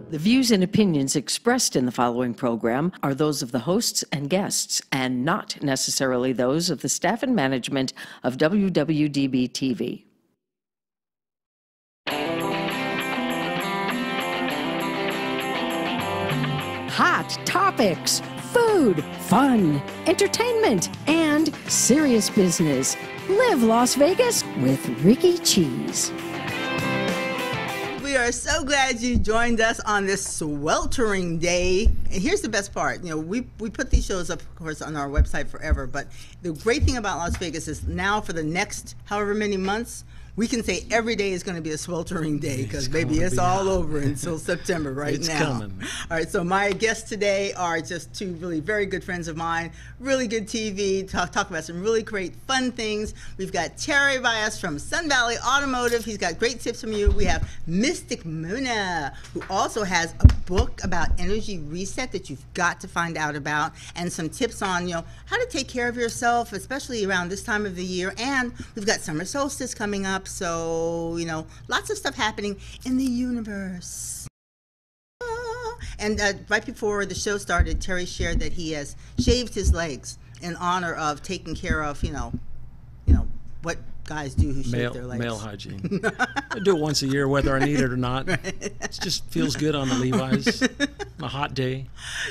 The views and opinions expressed in the following program are those of the hosts and guests, and not necessarily those of the staff and management of WWDB TV. Hot topics, food, fun, entertainment, and serious business. Live Las Vegas with Rikki Cheese. We are so glad you joined us on this sweltering day. And here's the best part. You know, we put these shows up, of course, on our website forever. But the great thing about Las Vegas is now for the next however many months, we can say every day is going to be a sweltering day because, baby, it's all over until September it's now. Coming. All right, so my guests today are just two really very good friends of mine, really good TV, talk about some really great fun things. We've got Terry Bias from Sun Valley Automotive. He's got great tips from you. We have Mystic Muna, who also has a book about energy reset that you've got to find out about, and some tips on, you know, how to take care of yourself, especially around this time of the year. And we've got summer solstice coming up. So, you know, lots of stuff happening in the universe. And right before the show started, Terry shared that he has shaved his legs in honor of taking care of, you know, what guys do who shave their legs. Male hygiene. I do it once a year, whether I need it or not. Right. It just feels good on the Levi's on a hot day.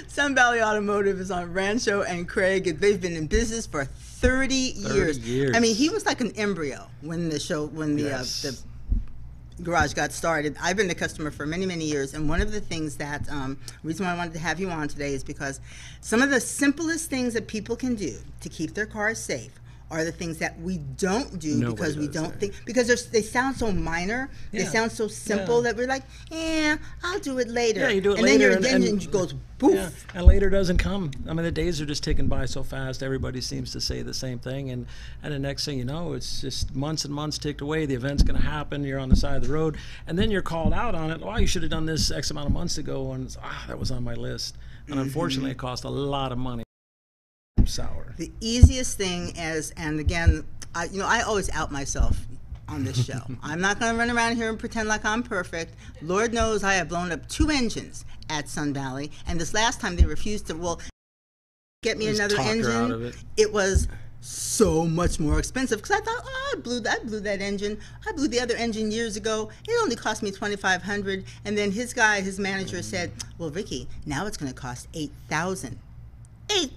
Sun Valley Automotive is on Rancho and Craig. They've been in business for 30 years. I mean, he was like an embryo when the garage got started. I've been the customer for many, many years, and one of the things that reason why I wanted to have you on today is because some of the simplest things that people can do to keep their cars safe are the things that we don't do because we don't think, because they sound so minor, they sound so simple that we're like, I'll do it later. Yeah, you do it and later. And then your engine goes poof. Yeah, and later doesn't come. I mean, the days are just ticking by so fast. Everybody seems to say the same thing, and the next thing you know, it's just months and months ticked away. The event's going to happen. You're on the side of the road, and then you're called out on it. Oh, you should have done this X amount of months ago, and it's, that was on my list. And unfortunately, it cost a lot of money. Sour. The easiest thing is, and again, I always out myself on this show. I'm not going to run around here and pretend like I'm perfect. Lord knows I have blown up 2 engines at Sun Valley, and this last time they refused to, get me another engine. It was so much more expensive because I thought, I blew that engine. I blew the other engine years ago. It only cost me $2,500, and then his manager said, well, Rikki, now it's going to cost $8,000. $8,000?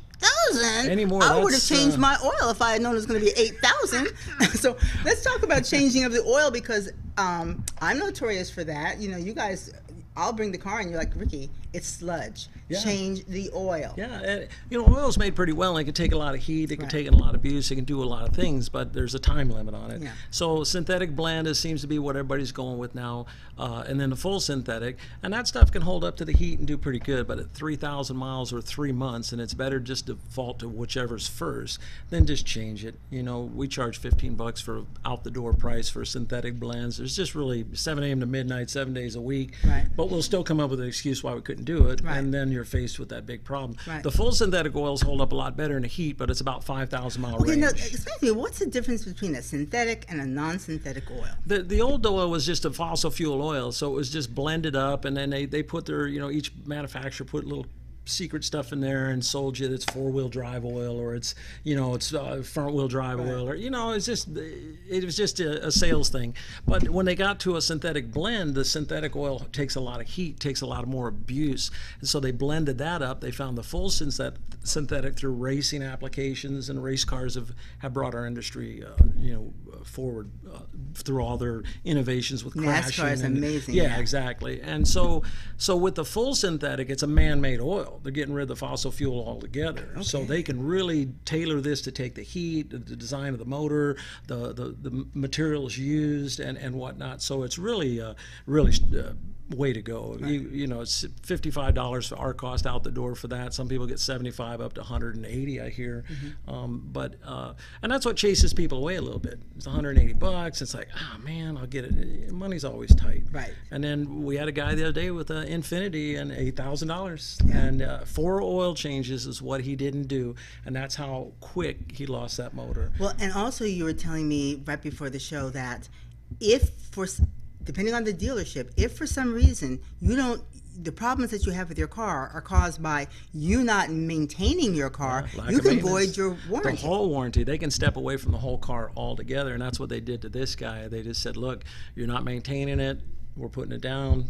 Anymore, I would have changed my oil if I had known it was going to be $8,000. So let's talk about changing of the oil, because I'm notorious for that. You know, you guys, I'll bring the car and you're like, Rikki, it's sludge. Yeah. Change the oil. Yeah, and, oil's made pretty well. It can take a lot of heat. It can take in a lot of abuse. It can do a lot of things, but there's a time limit on it. Yeah. So synthetic blend seems to be what everybody's going with now, and then the full synthetic, and that stuff can hold up to the heat and do pretty good. But at 3,000 miles or 3 months, and it's better just to default to whichever's first, then just change it. We charge $15 for out the door price for synthetic blends. It's just really 7 a.m. to midnight, 7 days a week. Right. But we'll still come up with an excuse why we couldn't do it, and then you're faced with that big problem. Right. The full synthetic oils hold up a lot better in the heat, but it's about 5,000 mile range. Now, explain to me, what's the difference between a synthetic and a non-synthetic oil? The old oil was just a fossil fuel oil, so it was just blended up, and then they put their, each manufacturer put little secret stuff in there and sold you that's 4-wheel drive oil, or it's front-wheel drive oil, or it was just a sales thing. But when they got to a synthetic blend, the synthetic oil takes a lot of heat, takes a lot more abuse, and so they blended that up. They found the full synthetic through racing applications, and race cars have brought our industry forward through all their innovations with crashing. NASCAR is amazing. Yeah, exactly. And so with the full synthetic, it's a man-made oil. They're getting rid of the fossil fuel altogether. Okay. So they can really tailor this to take the heat, the design of the motor, the materials used, and whatnot. So it's really way to go. Right. It's $55 for our cost out the door for that. Some people get $75 up to $180, I hear. And that's what chases people away a little bit. It's $180. It's like, man, I'll get it. Money's always tight. Right. And then we had a guy the other day with an Infinity and $8,000, and 4 oil changes is what he didn't do, and that's how quick he lost that motor. Well, and also you were telling me right before the show that depending on the dealership, if for some reason the problems that you have with your car are caused by you not maintaining your car, you can void your warranty. The whole warranty. They can step away from the whole car altogether, and that's what they did to this guy. They just said, look, you're not maintaining it. We're putting it down.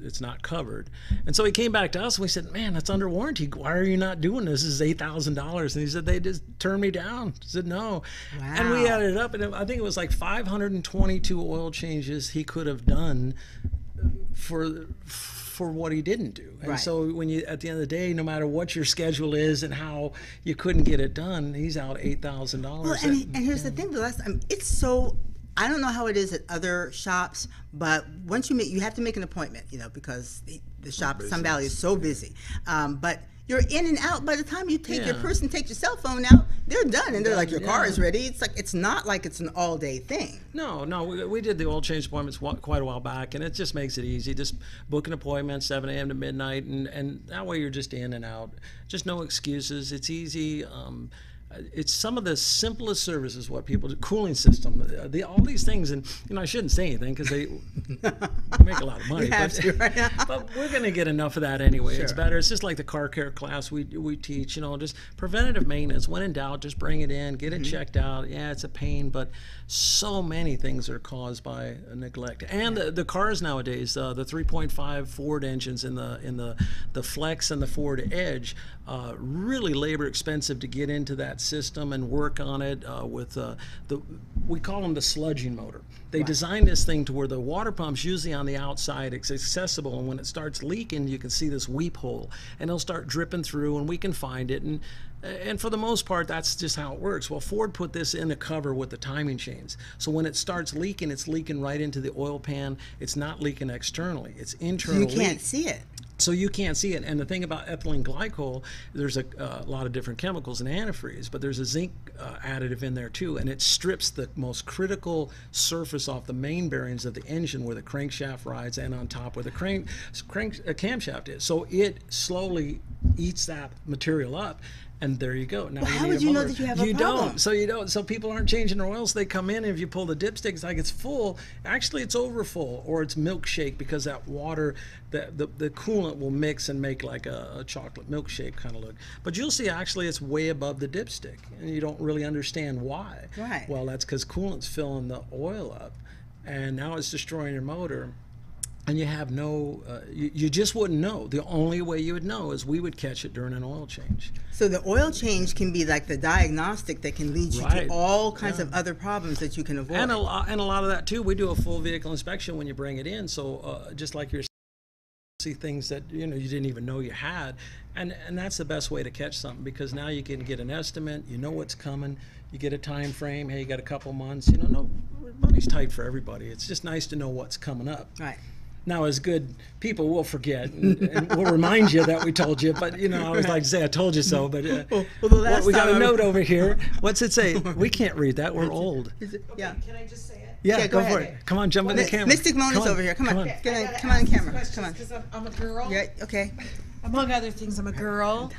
It's not covered. And so he came back to us and we said, man, that's under warranty. Why are you not doing this? This is $8,000. And he said, they just turned me down. I said, no. Wow. And we added it up, and I think it was like 522 oil changes he could have done for what he didn't do. And right. so when you, at the end of the day, no matter what your schedule is and how you couldn't get it done, he's out $8,000. Well, and here's the thing, the last time, it's so, I don't know how it is at other shops, but once you have to make an appointment, because the shop, Sun Valley, is so busy. But you're in and out. By the time you take your person takes your cell phone out, they're done, and they're like, your car is ready. It's not like it's an all-day thing. No, we did the oil change appointments quite a while back, and it just makes it easy. Just book an appointment 7 a.m. to midnight, and that way you're just in and out. Just no excuses. It's easy. It's some of the simplest services what people do. Cooling system, all these things, and I shouldn't say anything because they make a lot of money. You have to right now. But we're going to get enough of that anyway. Sure. It's better. It's just like the car care class we teach. Just preventative maintenance. When in doubt, just bring it in, get it checked out. Yeah, it's a pain, but so many things are caused by neglect. And the cars nowadays, the 3.5 Ford engines in the Flex and the Ford Edge, really labor expensive to get into that system and work on it with we call them the sludging motor. They designed this thing to where the water pump's usually on the outside. It's accessible, and when it starts leaking, you can see this weep hole, and it'll start dripping through, and we can find it. And for the most part, that's just how it works. Well, Ford put this in the cover with the timing chains. So when it starts leaking, it's leaking right into the oil pan. It's not leaking externally. It's internal. You can't see it. So you can't see it. And the thing about ethylene glycol, there's a lot of different chemicals in antifreeze, but there's a zinc additive in there too, and it strips the most critical surface off the main bearings of the engine where the crankshaft rides and on top where the camshaft is. So it slowly eats that material up. And there you go. Now how would you know that you have a problem? You don't. So people aren't changing their oils. They come in, and if you pull the dipstick, it's like it's full. Actually, it's over full, or it's milkshake because that water, the coolant will mix and make like a chocolate milkshake kind of look. But you'll see actually it's way above the dipstick, and you don't really understand why. Right. Well, that's because coolant's filling the oil up, and now it's destroying your motor. And you have no, you just wouldn't know. The only way you would know is we would catch it during an oil change. So the oil change can be like the diagnostic that can lead you to all kinds of other problems that you can avoid. And a lot of that too. We do a full vehicle inspection when you bring it in. So just like you're see things that you didn't even know you had, and that's the best way to catch something, because now you can get an estimate. You know what's coming. You get a time frame. Hey, you got a couple months. No, money's tight for everybody. It's just nice to know what's coming up. Right. Now, as good people, we'll forget, and we'll remind you that we told you. But I always like to say, "I told you so." But we got a note over here. What's it say? We can't read that. We're old. Yeah. Can I just say it? Yeah, go for ahead. it. Come on, jump in the camera. Mystic Mona's over here. Come on. Come on, camera. Come on. Because I'm a girl. Yeah. Okay. Among other things, I'm a girl.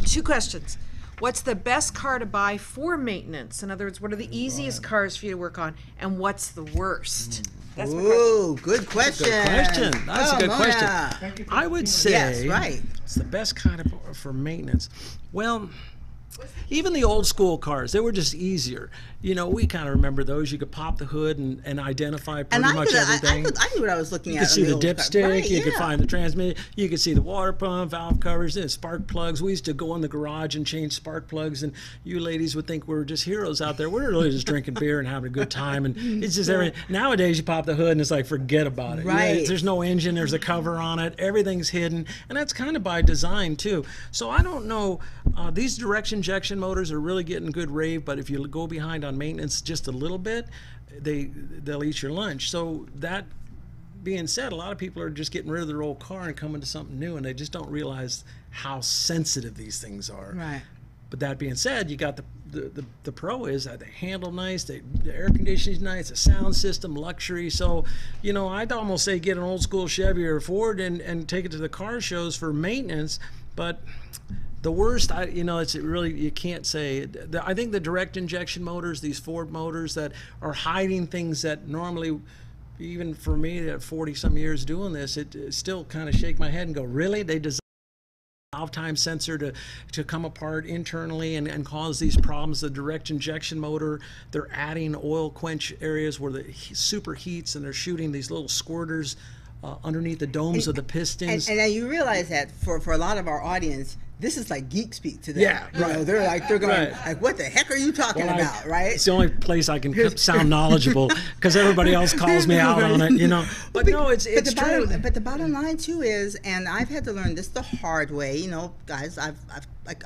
2 questions. What's the best car to buy for maintenance? In other words, what are the easiest cars for you to work on, and what's the worst? That's my question. Ooh, good question. Good question. That's a good Mona. question. I would say Yes, right. it's the best kind of for maintenance. Well, even the old school cars, they were just easier. We kind of remember those. You could pop the hood and identify pretty much everything. I knew what I was looking You at. could see the old car. dipstick, Right, you could find the transmission, you could see the water pump, valve covers, and spark plugs. We used to go in the garage and change spark plugs, and you ladies would think we were just heroes out there. We're really just drinking beer and having a good time, and it's just everything. Nowadays, you pop the hood and it's like, forget about it. Right. There's no engine, there's a cover on it, everything's hidden, and that's kind of by design too. So I don't know, these direct injection motors are really getting good rave, but if you go behind on maintenance just a little bit, they'll eat your lunch. So that being said, a lot of people are just getting rid of their old car and coming to something new, and they just don't realize how sensitive these things are. Right. But that being said, you got the pro is that they handle nice, the air conditioning's nice, the sound system, luxury. So, I'd almost say get an old school Chevy or Ford and take it to the car shows for maintenance. But the worst, it's really, you can't say. I think the direct injection motors, these Ford motors that are hiding things that normally even for me at 40 some years doing this, it still kind of shake my head and go, really? They designed a valve time sensor to come apart internally and cause these problems. The direct injection motor, they're adding oil quench areas where the superheats, and they're shooting these little squirters underneath the domes of the pistons. And now you realize that for a lot of our audience, this is like geek speak to them. Yeah, you know, they're going right. like, what the heck are you talking about, right? It's the only place I can sound knowledgeable, because everybody else calls me out on it, you know. But no, it's true. But the bottom line too is, and I've had to learn this the hard way, you know, guys. I've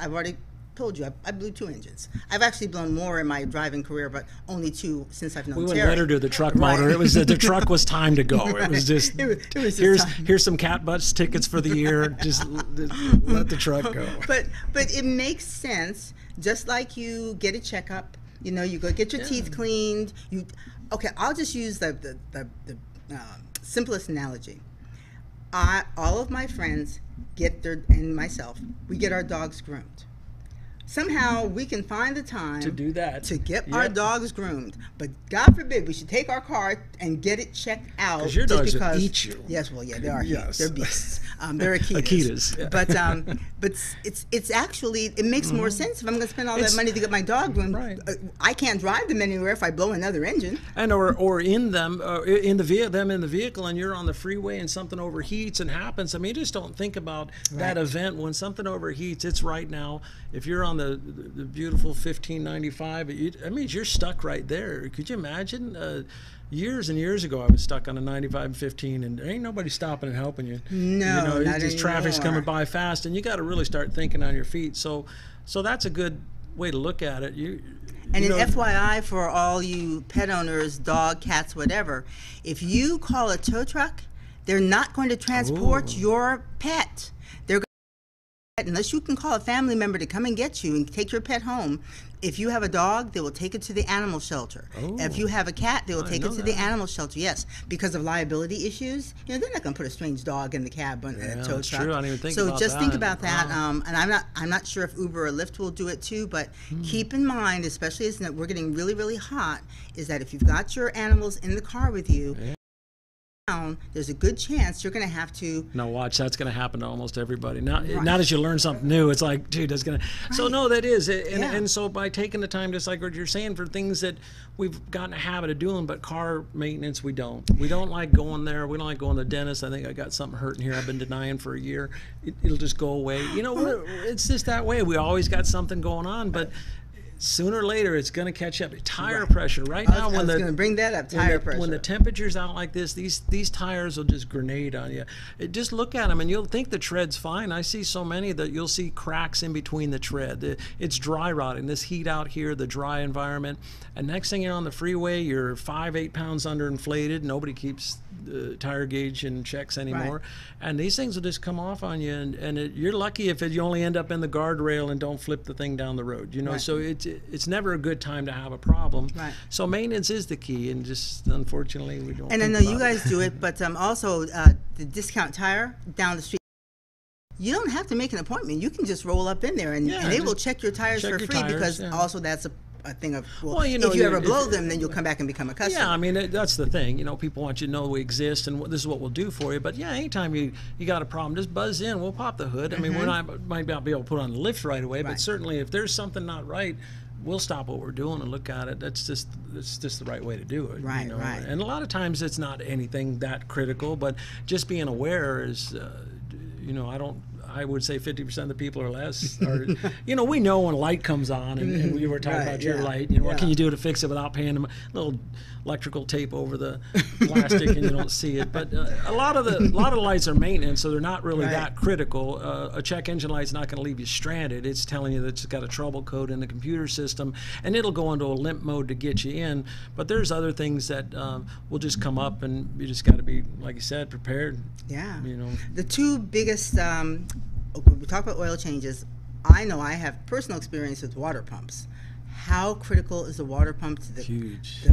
already told you, I blew 2 engines. I've actually blown more in my driving career, but only 2 since I've known We went Terry. better to the truck motor. It was the truck was time to go. It was just, here's some cat butts tickets for the year. Just let the truck go. But it makes sense. Just like you get a checkup, you know, you go get your teeth cleaned. I'll just use the simplest analogy. All of my friends and myself, we get our dogs groomed. Somehow we can find the time to do that, to get our dogs groomed. But God forbid we should take our car and get it checked out. Because your dogs will eat you. Yes, well, yeah, they are. Yes. They're beasts. They're Akitas. Akitas. Yeah. But it's actually, it makes more sense if I'm going to spend all that money to get my dog groomed. Right. I can't drive them anywhere if I blow another engine. And or in them in the vehicle, and you're on the freeway and something overheats and happens. I mean, just don't think about that event. When something overheats, it's right now. If you're on the beautiful 1595, it means you're stuck right there. Could you imagine? Years and years ago, I was stuck on a 95 and 15, and there ain't nobody stopping and helping you. No, you know, not this traffic's coming by fast, and you got to really start thinking on your feet. So that's a good way to look at it. And an FYI for all you pet owners, dog, cats, whatever, if you call a tow truck, they're not going to transport your pet. Unless you can call a family member to come and get you and take your pet home. If you have a dog, they will take it to the animal shelter. If you have a cat, they will take it to the animal shelter. Yes, because of liability issues. You know, they're not going to put a strange dog in the cab on a tow truck. True. I didn't even think about about that. So just think about that. Wow. And I'm not sure if Uber or Lyft will do it too, but keep in mind, especially as we're getting really, really hot, is that if you've got your animals in the car with you, there's a good chance you're going to have to. No, watch, that's going to happen to almost everybody. Now that you learn something new, it's like, dude, that's going to. So no, that is, and so by taking the time, just like what you're saying, for things that we've gotten a habit of doing, but car maintenance, we don't like going there. We don't like going to the dentist. I think I got something hurting here. I've been denying for a year. It'll just go away. You know, it's just that way. We always got something going on, but sooner or later it's going to catch up. Tire pressure right now. I was going to bring that up. Tire pressure. When the temperature's out like this, these tires will just grenade on you. Just look at them and you'll think the tread's fine. I see so many that you'll see cracks in between the tread. It's dry rotting. This heat out here, the dry environment, and next thing you're on the freeway, you're 5-8 pounds underinflated. Nobody keeps the tire gauge in checks anymore, and these things will just come off on you. And you're lucky if you only end up in the guardrail and don't flip the thing down the road. You know, so it's never a good time to have a problem. So maintenance is the key, and just unfortunately we don't. And I know you guys do it, but also the Discount Tire down the street. You don't have to make an appointment. You can just roll up in there, and they will check your tires for free, because also that's a thing of, well, you know, if you ever blow them, then you'll come back and become a customer. Yeah, I mean, that's the thing. You know, people want you to know we exist and this is what we'll do for you. But yeah, anytime you got a problem, just buzz in. We'll pop the hood. I mean, we might not be able to put on the lift right away, but certainly if there's something not right, we'll stop what we're doing and look at it. It's just the right way to do it. Right, you know? right. And a lot of times it's not anything that critical, but just being aware is, you know, I would say 50% of the people or less are, you know, we know when a light comes on, and we were talking about your light, you know, what can you do to fix it without paying them a little electrical tape over the plastic and you don't see it. But a lot of the lights are maintenance, so they're not really that critical. A check engine light's not going to leave you stranded. It's telling you that it's got a trouble code in the computer system, and it'll go into a limp mode to get you in. But there's other things that will just come up, and you just got to be, like you said, prepared. Yeah. You know, the two biggest. We talk about oil changes. I know I have personal experience with water pumps. How critical is the water pump to the huge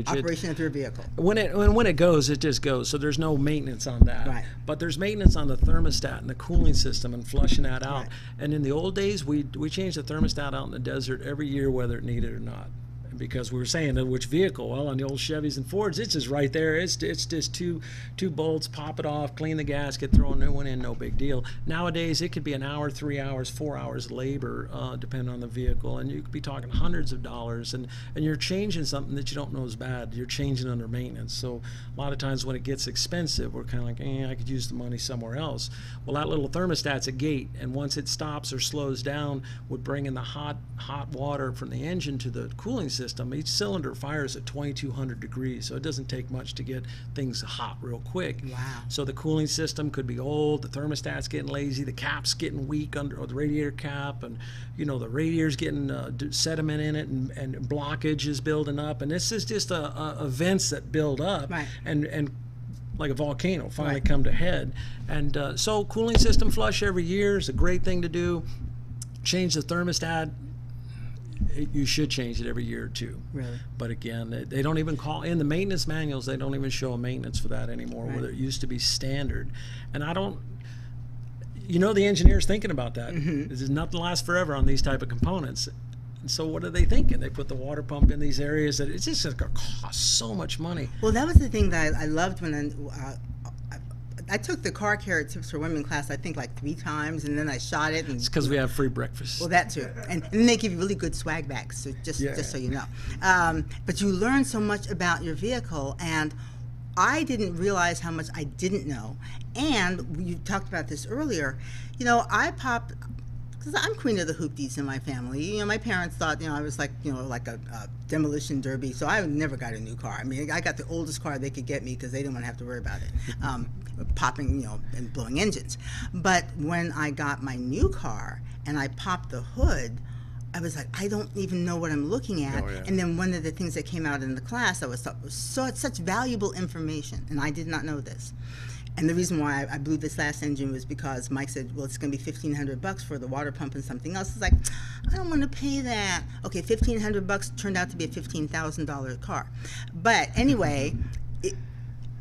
operation of your vehicle? When it goes, it just goes. So there's no maintenance on that. But there's maintenance on the thermostat and the cooling system and flushing that out. And in the old days, we changed the thermostat out in the desert every year, whether it needed or not. because we were saying which vehicle. Well, on the old Chevys and Fords, it's just right there. It's just two bolts, pop it off, clean the gasket, throw a new one in, no big deal. Nowadays, it could be an hour, 3 hours, 4 hours labor, depending on the vehicle, and you could be talking hundreds of dollars, and you're changing something that you don't know is bad. You're changing under maintenance. So a lot of times when it gets expensive, we're kind of like, I could use the money somewhere else. Well, that little thermostat's a gate, and once it stops or slows down, would bring in the hot water from the engine to the cooling system. Each cylinder fires at 2200 degrees, so it doesn't take much to get things hot real quick. Wow. So the cooling system could be old, the thermostat's getting lazy, the cap's getting weak under the radiator cap, and the radiator's getting sediment in it, and blockage is building up, and this is just events that build up, right. and like a volcano finally come to head. And so cooling system flush every year is a great thing to do. Change the thermostat. You should change it every year or two. Really? But again, they don't even call in the maintenance manuals. They don't even show a maintenance for that anymore, where it used to be standard. And I don't. The engineer's thinking about that. This is nothing lasts forever on these type of components. And so what are they thinking? They put the water pump in these areas that it's just going to cost so much money. Well, that was the thing that I loved when I took the car care tips for women class, I think like 3 times, and then I shot it. And it's because we have free breakfast. Well, that too. And then they give you really good swag bags, so just so you know. But you learn so much about your vehicle, and I didn't realize how much I didn't know. And you talked about this earlier. I popped, because I'm queen of the hoopties in my family. My parents thought, I was like, like a demolition derby, so I never got a new car. I mean, I got the oldest car they could get me because they didn't want to have to worry about it. Popping, and blowing engines. But when I got my new car and I popped the hood, I was like, I don't even know what I'm looking at. Oh, yeah. And then one of the things that came out in the class, I thought was such valuable information, and I did not know this. And the reason why I blew this last engine was because Mike said, well, it's going to be $1,500 for the water pump and something else. It's like, I don't want to pay that. Okay, $1,500 turned out to be a $15,000 car. But anyway,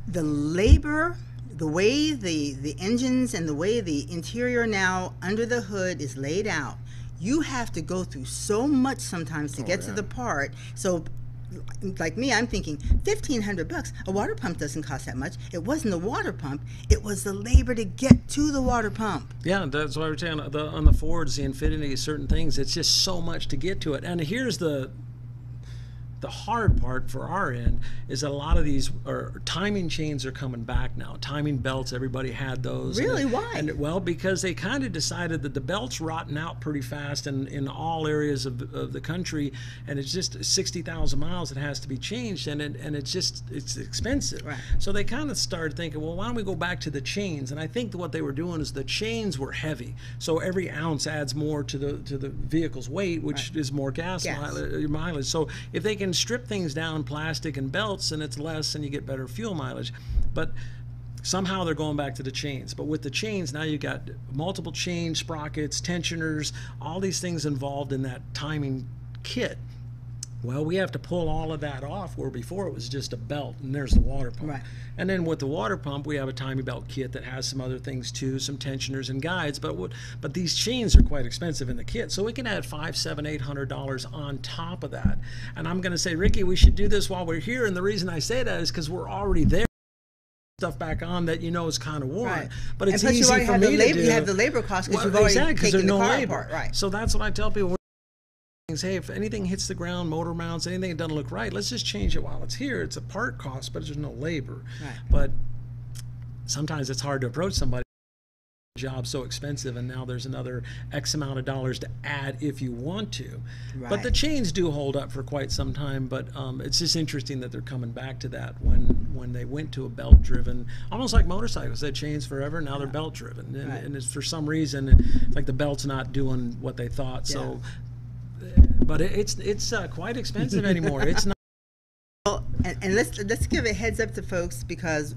the labor, the way the engines and the way the interior now under the hood is laid out, you have to go through so much sometimes to get to the part. So like me, I'm thinking $1,500. A water pump doesn't cost that much. It wasn't the water pump, it was the labor to get to the water pump. Yeah, that's what I was saying. On the Fords, the Infiniti, certain things, it's just so much to get to it. And here's the hard part for our end is that a lot of these timing chains are coming back now. Timing belts, everybody had those. Really? Why? Well, because they kind of decided that the belt's rotting out pretty fast in all areas of the country, and it's just 60,000 miles it has to be changed, and it's expensive. Right. So they kind of started thinking, well, why don't we go back to the chains? And I think that what they were doing is the chains were heavy, so every ounce adds more to the vehicle's weight, which is more gas mileage. So if they can strip things down, plastic and belts, and it's less, and you get better fuel mileage. But somehow they're going back to the chains. But with the chains, now you've got multiple chain sprockets, tensioners, all these things involved in that timing kit. Well, we have to pull all of that off, where before it was just a belt and there's the water pump. Right. And then with the water pump, we have a timing belt kit that has some other things too, some tensioners and guides. But these chains are quite expensive in the kit, so we can add $500, $700, $800 on top of that. And I'm going to say, Rikki, we should do this while we're here. And the reason I say that is because we're already there. Stuff back on that is kind of worn, right. But it's and easy for me to do. You have the labor cost because you've already taken the car apart. Right. So that's what I tell people. Hey, if anything hits the ground, motor mounts, anything that doesn't look right, let's just change it while it's here. It's a part cost, but there's no labor. Right. But sometimes it's hard to approach somebody. Job so expensive, and now there's another X amount of dollars to add if you want to. Right. But the chains do hold up for quite some time. But it's just interesting that they're coming back to that when they went to a belt driven, almost like motorcycles. They had chains forever, now they're belt driven, and it's for some reason it's like the belt's not doing what they thought. So. But it's quite expensive anymore. It's not. Well, and let's give a heads up to folks because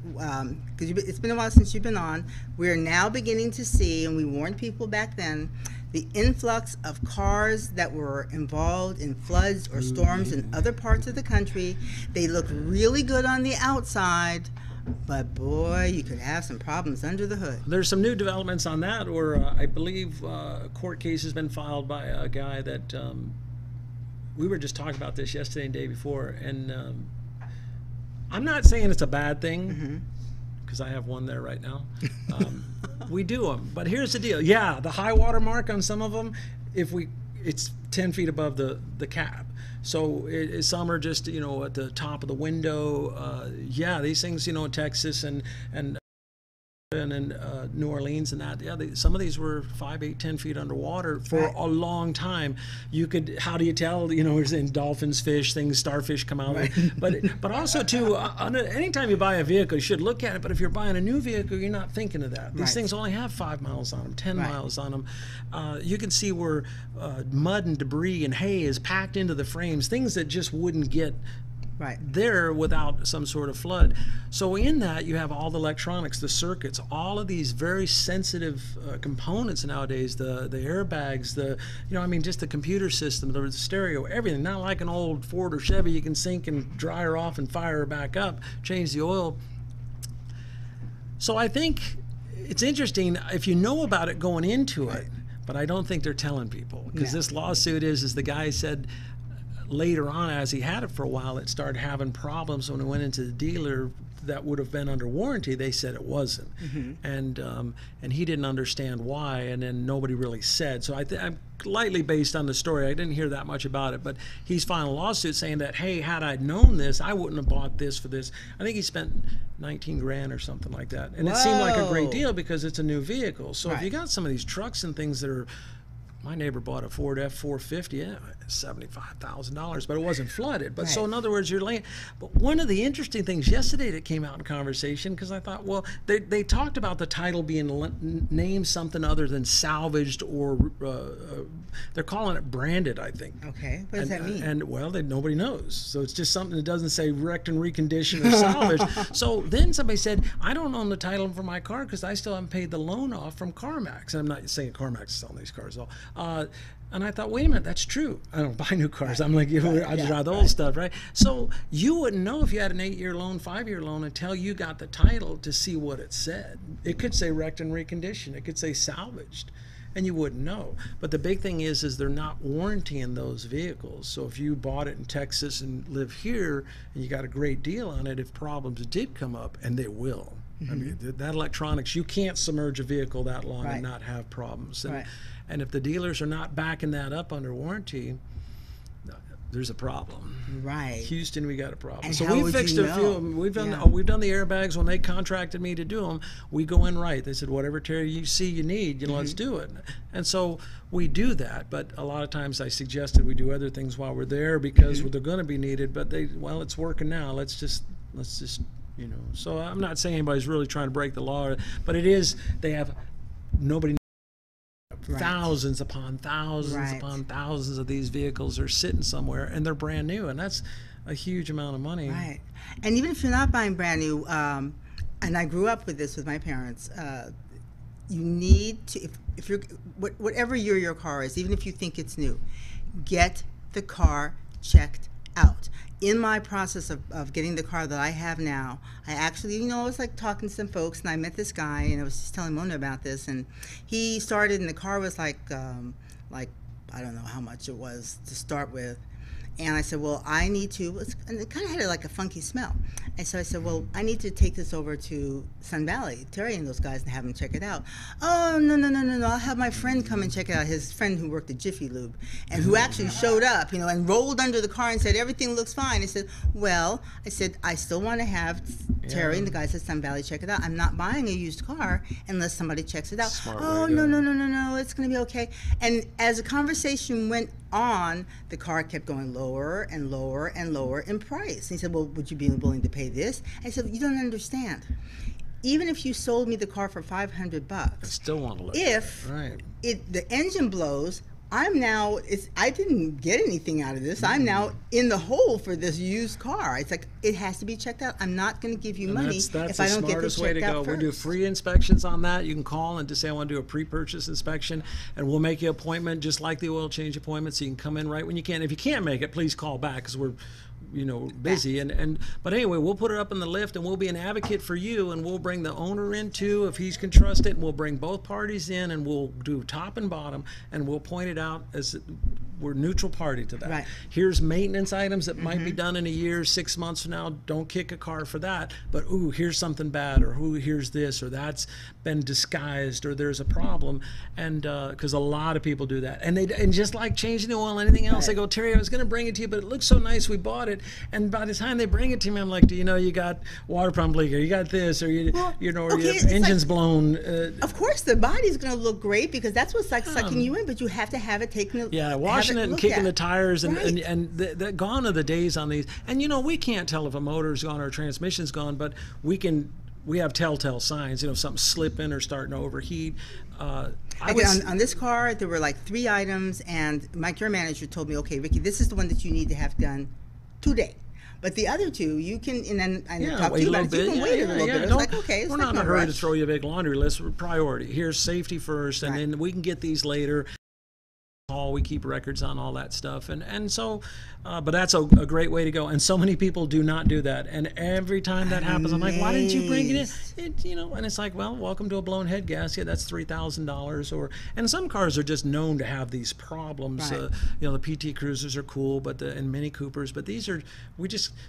it's been a while since you've been on. We're now beginning to see, and we warned people back then, the influx of cars that were involved in floods or storms in other parts of the country. They look really good on the outside, but boy, you could have some problems under the hood. There's some new developments on that, or I believe a court case has been filed by a guy that we were just talking about this yesterday and the day before, and I'm not saying it's a bad thing, because I have one there right now. We do them, but here's the deal. Yeah, the high water mark on some of them, it's 10 feet above the cab. So some are just, you know, at the top of the window. Yeah, these things, you know, in Texas and in New Orleans and that, yeah, some of these were 5, 8, 10 feet underwater for a long time. You could, how do you tell? You know, we're saying dolphins, fish, things, starfish come out. But also too, anytime you buy a vehicle, you should look at it. But if you're buying a new vehicle, you're not thinking of that. These things only have 5 miles on them, 10 miles on them. You can see where mud and debris and hay is packed into the frames, things that just wouldn't get there without some sort of flood. So in that, you have all the electronics, the circuits, all of these very sensitive components nowadays, the airbags, just the computer system, the stereo, everything. Not like an old Ford or Chevy, you can sink and dry her off and fire her back up, change the oil. So I think it's interesting if you know about it going into it, but I don't think they're telling people, because this lawsuit is the guy said, later on, as he had it for a while, it started having problems. When it went into the dealer that would have been under warranty, they said it wasn't, and he didn't understand why, and then nobody really said. So I'm lightly based on the story. I didn't hear that much about it, but he's filing a lawsuit saying that, hey, had I known this, I wouldn't have bought this for this. I think he spent 19 grand or something like that, and it seemed like a great deal because it's a new vehicle. So if you got some of these trucks and things that are, my neighbor bought a Ford F-450, $75,000, but it wasn't flooded. But so in other words, you're laying. But one of the interesting things yesterday that came out in conversation, because I thought, well, they talked about the title being named something other than salvaged, or they're calling it branded, I think. Okay, what does that mean? And well, nobody knows. So it's just something that doesn't say wrecked and reconditioned or salvaged. So then somebody said, I don't own the title for my car because I still haven't paid the loan off from CarMax. And I'm not saying CarMax is selling these cars though. And I thought, wait a minute, that's true. I don't buy new cars. I'm like, I just drive the old stuff, right? So you wouldn't know if you had an 8-year loan, 5-year loan until you got the title to see what it said. It could say wrecked and reconditioned. It could say salvaged, and you wouldn't know. But the big thing is they're not warrantying those vehicles. So if you bought it in Texas and live here and you got a great deal on it, if problems did come up, and they will. I mean, that electronics, you can't submerge a vehicle that long and not have problems. And if the dealers are not backing that up under warranty, there's a problem. Houston, we got a problem. And so we fixed a few of them. We've done the airbags. When they contracted me to do them, we go in right. They said, whatever Terry you see you need, let's do it. And so we do that. But a lot of times I suggested we do other things while we're there because they're going to be needed. But it's working now. Let's just. So I'm not saying anybody's really trying to break the law, but it is. They have nobody. Thousands upon thousands upon thousands of these vehicles are sitting somewhere, and they're brand new, and that's a huge amount of money. And even if you're not buying brand new, and I grew up with this with my parents, you need to, if you're, whatever year your car is, even if you think it's new, get the car checked out. In my process of getting the car that I have now, I actually, I was like talking to some folks, and I met this guy, and I was just telling Mona about this, and he started, and the car was like I don't know how much it was to start with. And I said, well, I need to, and it kind of had like a funky smell. And so I said, well, I need to take this over to Sun Valley, Terry and those guys, and have them check it out. Oh, no, I'll have my friend come and check it out, his friend who worked at Jiffy Lube, and who actually showed up, and rolled under the car and said, everything looks fine. I said, well, I still want to have Terry and the guys at Sun Valley check it out. I'm not buying a used car unless somebody checks it out. No, it's going to be okay. And as the conversation went on, the car kept going lower and lower and lower in price. And he said, well, would you be willing to pay this? I said, you don't understand. Even if you sold me the car for $500, I still want to look. If the engine blows, I didn't get anything out of this. I'm now in the hole for this used car. It's like, it has to be checked out. I'm not going to give you money if I don't get this checked out first. That's the smartest way to go. We do free inspections on that. You can call and just say, I want to do a pre-purchase inspection, and we'll make you an appointment just like the oil change appointment, so you can come in right when you can. If you can't make it, please call back, because we're busy, but anyway, we'll put it up in the lift, and we'll be an advocate for you, and we'll bring the owner in too if he can trust it, and we'll bring both parties in, and we'll do top and bottom, and we'll point it out as we're neutral party to that. Right. Here's maintenance items that might be done in a year, 6 months from now. Don't kick a car for that. But ooh, here's something bad, or ooh, here's this, or that's been disguised, or there's a problem. And because a lot of people do that, and just like changing the oil, anything else, they go, Terry, I was going to bring it to you, but it looks so nice, we bought it. And by the time they bring it to me, I'm like, do you know you got water pump leak, or you got this, or you know, or your engine's blown. Of course, the body's going to look great because that's what's like sucking you in, but you have to have it taken. Yeah, washing it and kicking the tires, and gone are the days on these. And you know, we can't tell if a motor's gone or a transmission's gone, but we have telltale signs. You know, something's slipping or starting to overheat. On this car, there were like 3 items, and Mike, your manager, told me, okay, Rikki, this is the one that you need to have done today. But the other 2, you can, and then I talked to you about it, you can wait a little bit. It's like, okay, it's we're not in a hurry to throw you a big laundry list. Priority. Here's safety first, and then we can get these later. We keep records on all that stuff, and so, but that's a great way to go. And so many people do not do that. And every time that happens, I'm like, why didn't you bring it in? You know, and it's like, well, welcome to a blown head gasket. That's $3,000. And some cars are just known to have these problems. You know, the PT Cruisers are cool, but and Mini Coopers, but these are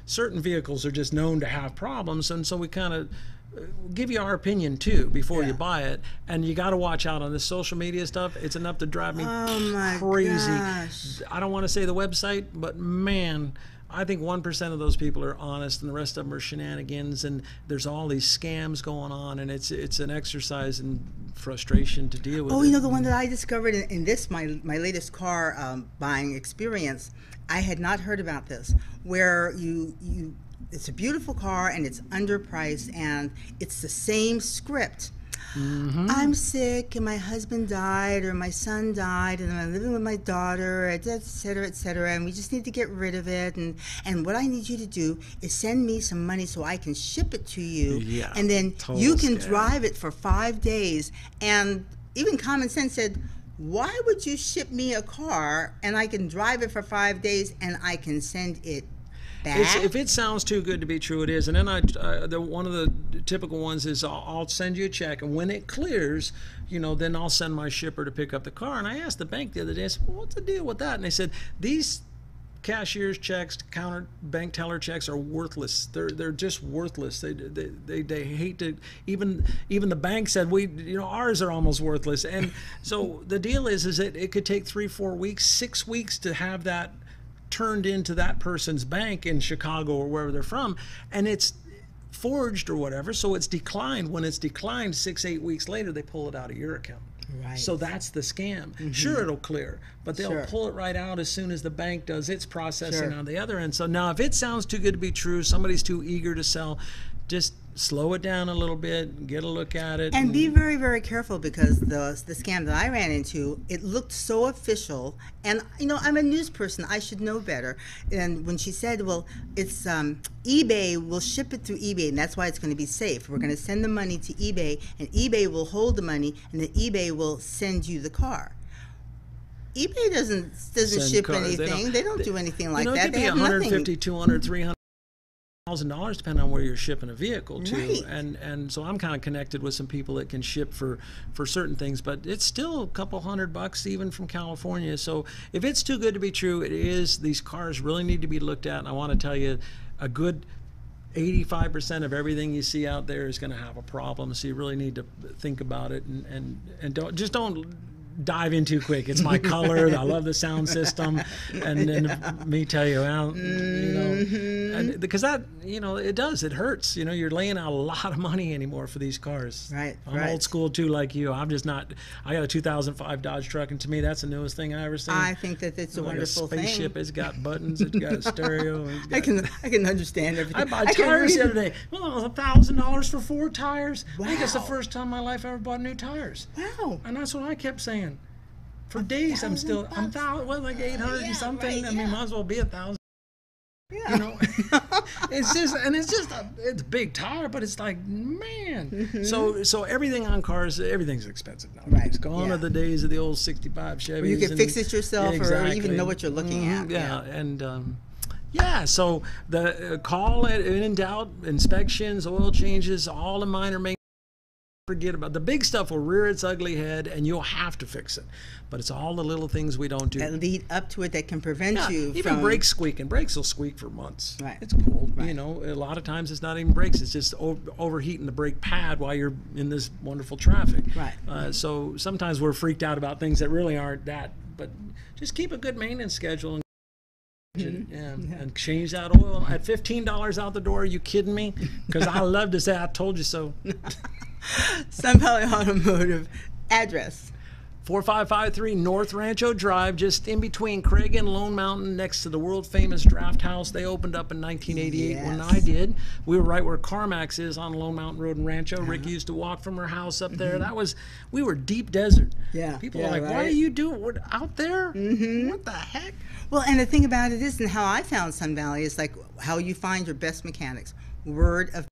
certain vehicles are just known to have problems, and so we kind of give you our opinion too before you buy it. And you got to watch out on this social media stuff. It's enough to drive me crazy. Gosh. I don't want to say the website, but man, I think 1% of those people are honest, and the rest of them are shenanigans. And there's all these scams going on, and it's an exercise in frustration to deal with. Oh, you know, the one that I discovered in this my latest car buying experience, I had not heard about this, where it's a beautiful car and it's underpriced, and it's the same script. I'm sick and my husband died, or my son died, and I'm living with my daughter, et cetera, and we just need to get rid of it. And what I need you to do is send me some money so I can ship it to you, and then you can drive it for 5 days. And even common sense said, why would you ship me a car and I can drive it for 5 days and I can send it back? If it sounds too good to be true, it is. And then one of the typical ones is I'll send you a check, and when it clears, you know, then I'll send my shipper to pick up the car. And I asked the bank the other day, I said, well, what's the deal with that? And they said, these cashier's checks, counter bank teller checks are worthless. They're just worthless. They hate to, even the bank said, ours are almost worthless. And so the deal is that it could take 3-4 weeks, 6 weeks to have that turned into that person's bank in Chicago or wherever they're from, and it's forged or whatever, so it's declined. When it's declined 6-8 weeks later, they pull it out of your account. Right. So that's the scam. Sure, it'll clear, but they'll pull it right out as soon as the bank does its processing on the other end. So now if it sounds too good to be true, somebody's too eager to sell, just slow it down a little bit, get a look at it. And be very, very careful, because the scam that I ran into, it looked so official. And, you know, I'm a news person. I should know better. And when she said, well, it's eBay will ship it through eBay, and that's why it's going to be safe. We're going to send the money to eBay, and eBay will hold the money, and then eBay will send you the car. eBay doesn't ship cars. anything. They don't do anything like that. It could be $150, $200, $300. $1,000 depending on where you're shipping a vehicle to, and so I'm kind of connected with some people that can ship for certain things, but it's still a couple $100 even from California. So if it's too good to be true, it is. These cars really need to be looked at, and I want to tell you, a good 85% of everything you see out there is going to have a problem. So you really need to think about it, and don't dive in too quick. It's my color. I love the sound system, and then me tell you, well, you know, and because that, you know, it hurts. You know, you're laying out a lot of money anymore for these cars. Right. I'm old school too, like you. I'm just not. I got a 2005 Dodge truck, and to me, that's the newest thing I ever seen. I think that it's a wonderful thing. Spaceship. It's got buttons. It's got a stereo. I can understand everything. I bought tires the other day. Well, it was $1,000 for 4 tires. Wow. I think it's the first time in my life I ever bought new tires. Wow. And that's what I kept saying. For days, I'm like 800 and something. I mean, might as well be 1,000. Yeah. You know, it's a big tire, but it's like, man. So everything on cars, everything's expensive now. Right. It's gone are the days of the old 65 Chevys. Where you can fix it yourself, or even know what you're looking at. Yeah, and so the call in doubt, inspections, oil changes, all the minor maintenance. Forget about the big stuff. Will rear its ugly head, and you'll have to fix it. But it's all the little things we don't do that lead up to it that can prevent you even from brakes squeaking. Brakes will squeak for months. Right. It's cool. Right. You know, a lot of times it's not even brakes. It's just overheating the brake pad while you're in this wonderful traffic. Right. So sometimes we're freaked out about things that really aren't that. But just keep a good maintenance schedule and. And change that oil at $15 out the door. Are you kidding me? Because I love to say I told you so. Sun Valley Automotive address. 4553 North Rancho Drive, just in between Craig and Lone Mountain, next to the world famous Draft House. They opened up in 1988 when I did. We were right where CarMax is on Lone Mountain Road in Rancho. Rikki used to walk from her house up there. We were deep desert. People are like, why are you out there? What the heck? Well, and the thing about it is, and how I found Sun Valley is like how you find your best mechanics. Word of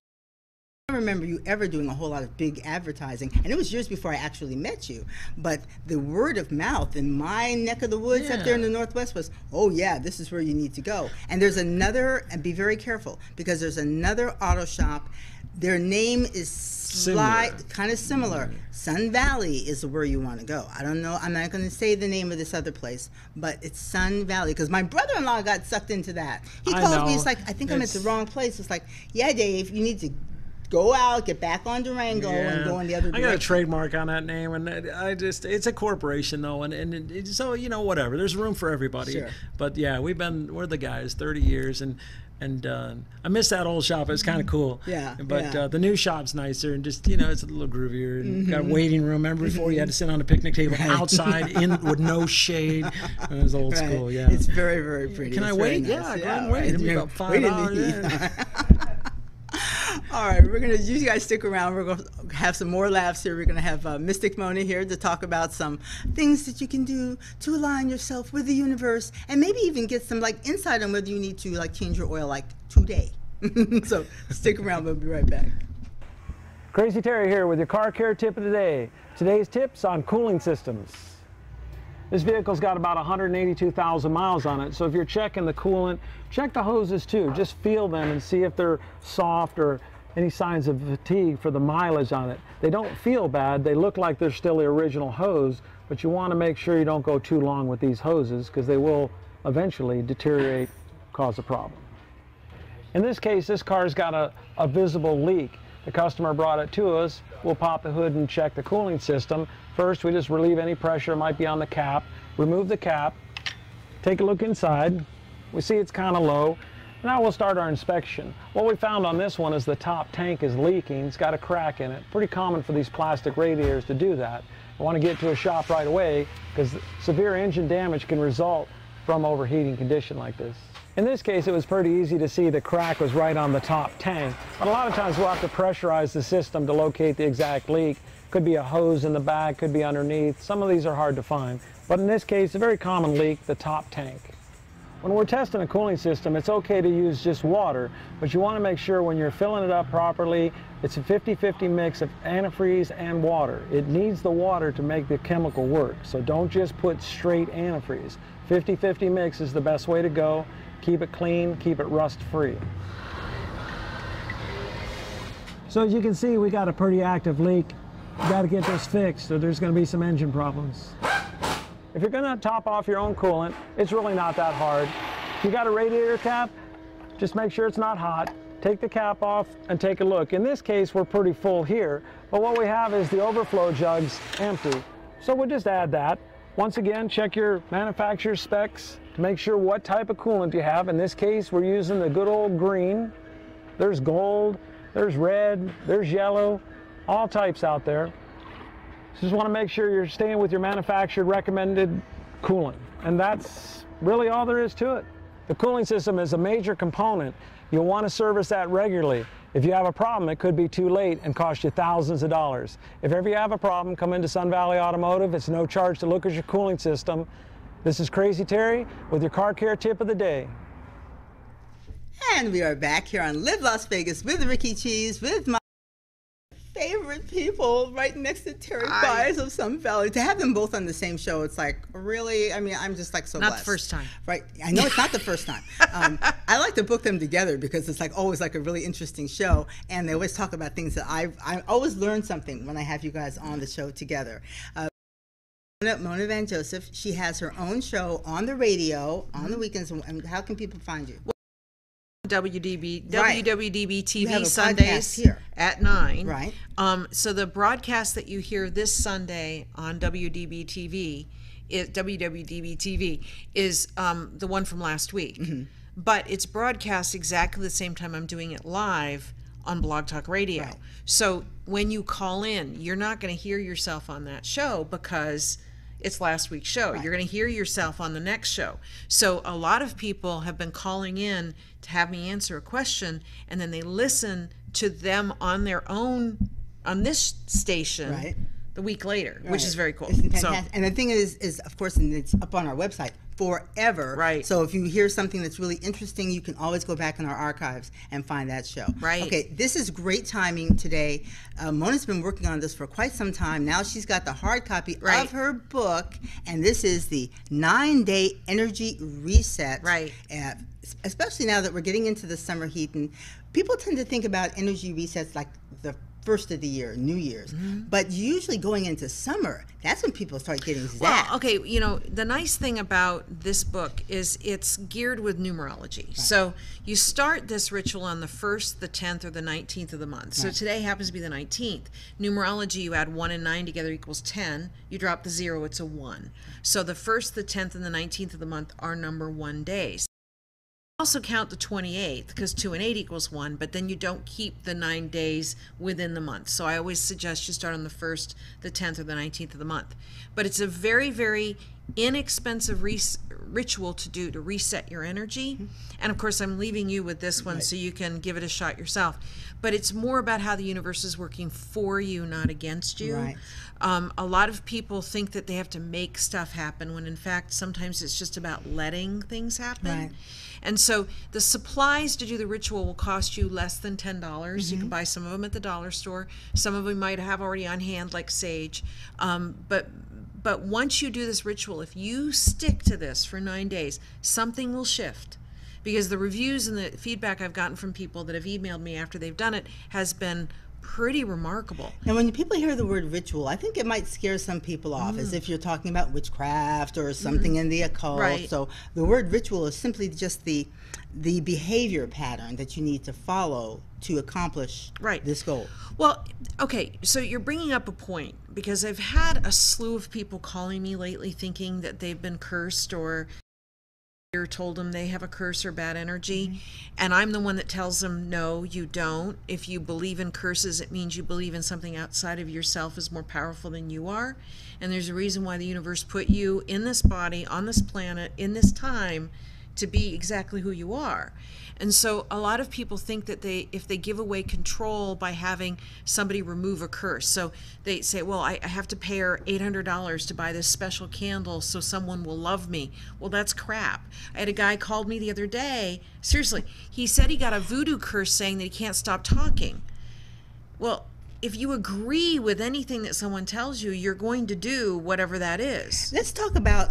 I don't remember you ever doing a whole lot of big advertising, and it was years before I actually met you, but the word of mouth in my neck of the woods up there in the Northwest was, oh yeah, this is where you need to go. And there's another, and be very careful, because there's another auto shop. Their name is kind of similar. Sun Valley is where you want to go. I don't know, I'm not going to say the name of this other place, but it's Sun Valley, because my brother-in-law got sucked into that. He called me, he's like, I think I'm at the wrong place. It's like, yeah, Dave, you need to go out, get back on Durango, and go in the other direction. I got a trademark on that name, and it's a corporation though, and so whatever. There's room for everybody. Sure. But yeah, we're the guys, 30 years, and I miss that old shop. It was kind of cool. But the new shop's nicer, and just it's a little groovier, and got a waiting room. Remember before you had to sit on a picnic table outside with no shade. It was old school. Yeah. It's very, very pretty. Can I wait? Nice. Yeah, go ahead and wait. It'll be about 5 hours. All right, you guys stick around. We're going to have some more laughs here. We're going to have Mystic Mona here to talk about some things that you can do to align yourself with the universe, and maybe even get some insight on whether you need to change your oil today. So stick around. We'll be right back. Crazy Terry here with your car care tip of the day. Today's tips on cooling systems. This vehicle's got about 182,000 miles on it, so if you're checking the coolant, check the hoses too. Just feel them and see if they're soft or any signs of fatigue for the mileage on it. They don't feel bad. They look like they're still the original hose, but you want to make sure you don't go too long with these hoses because they will eventually deteriorate, cause a problem. In this case, this car's got a visible leak. The customer brought it to us. We'll pop the hood and check the cooling system. First, we just relieve any pressure that might be on the cap. Remove the cap. Take a look inside. We see it's kind of low. Now we'll start our inspection. What we found on this one is the top tank is leaking. It's got a crack in it. Pretty common for these plastic radiators to do that. I want to get to a shop right away because severe engine damage can result from overheating condition like this. In this case, it was pretty easy to see the crack was right on the top tank, but a lot of times we'll have to pressurize the system to locate the exact leak. Could be a hose in the back, could be underneath. Some of these are hard to find, but in this case, a very common leak, the top tank. When we're testing a cooling system, it's okay to use just water, but you want to make sure when you're filling it up properly, it's a 50-50 mix of antifreeze and water. It needs the water to make the chemical work, so don't just put straight antifreeze. 50-50 mix is the best way to go. Keep it clean, keep it rust-free. So as you can see, we got a pretty active leak. You got to get this fixed, or there's going to be some engine problems. If you're going to top off your own coolant, it's really not that hard. If you got a radiator cap, just make sure it's not hot. Take the cap off and take a look. In this case, we're pretty full here, but what we have is the overflow jugs empty. So we'll just add that. Once again, check your manufacturer's specs to make sure what type of coolant you have. In this case, we're using the good old green. There's gold, there's red, there's yellow, all types out there. Just want to make sure you're staying with your manufacturer recommended coolant. And that's really all there is to it. The cooling system is a major component. You'll want to service that regularly. If you have a problem, it could be too late and cost you thousands of dollars. If ever you have a problem, come into Sun Valley Automotive. It's no charge to look at your cooling system. This is Crazy Terry with your car care tip of the day. And we are back here on Live Las Vegas with Rikki Cheese with my favorite people right next to Terry Bias of Sun Valley. To have them both on the same show, it's like really, I mean, I'm just like so Not blessed. the first time. Right. I know it's not the first time. I like to book them together because it's like always like a really interesting show. And they always talk about things that I always learn something when I have you guys on the show together. Mona Van Joseph, she has her own show on the radio on the weekends. And how can people find you? WWDB a Sundays podcast here. at 9. Right. So the broadcast that you hear this Sunday on WWDB TV is the one from last week. But it's broadcast exactly the same time I'm doing it live on Blog Talk Radio. Right. So when you call in, you're not going to hear yourself on that show because it's last week's show. Right. You're going to hear yourself on the next show. So a lot of people have been calling in to have me answer a question, and then they listen to them on their own on this station the week later, which is very cool. It's fantastic. And the thing is of course, and it's up on our website forever. Right. So if you hear something that's really interesting, you can always go back in our archives and find that show. Right. Okay, this is great timing today. Mona's been working on this for quite some time. Now she's got the hard copy of her book, and this is the 9-day energy reset. Right. Especially now that we're getting into the summer heat, and people tend to think about energy resets like the first of the year, New Year's. But usually going into summer, that's when people start getting zapped. Well, okay, you know, the nice thing about this book is it's geared with numerology. Right. So you start this ritual on the 1st, the 10th, or the 19th of the month. So today happens to be the 19th. Numerology, you add 1 and 9 together equals 10. You drop the 0, it's a 1. So the 1st, the 10th, and the 19th of the month are number 1 days. Also count the 28th because 2 and 8 equals 1, but then you don't keep the 9 days within the month. So I always suggest you start on the 1st, the 10th, or the 19th of the month. But it's a very, very inexpensive ritual to do to reset your energy. And of course, I'm leaving you with this one so you can give it a shot yourself. But it's more about how the universe is working for you, not against you. Right. A lot of people think that they have to make stuff happen when in fact sometimes it's just about letting things happen. Right. And so the supplies to do the ritual will cost you less than $10. You can buy some of them at the dollar store. Some of them you might have already on hand, like sage. But once you do this ritual, if you stick to this for 9 days, something will shift. Because the reviews and the feedback I've gotten from people that have emailed me after they've done it has been pretty remarkable. And when people hear the word ritual, I think it might scare some people off, as if you're talking about witchcraft or something in the occult. Right. So the word ritual is simply just the behavior pattern that you need to follow to accomplish this goal. Well, okay, so you're bringing up a point, because I've had a slew of people calling me lately thinking that they've been cursed or told them they have a curse or bad energy, and I'm the one that tells them, no, you don't. If you believe in curses, it means you believe in something outside of yourself is more powerful than you are, and there's a reason why the universe put you in this body, on this planet, in this time, to be exactly who you are. And so a lot of people think that if they give away control by having somebody remove a curse, so they say, well, I have to pay her $800 to buy this special candle so someone will love me. Well, that's crap. I had a guy called me the other day, seriously, he said he got a voodoo curse saying that he can't stop talking. Well, if you agree with anything that someone tells you, you're going to do whatever that is. Let's talk about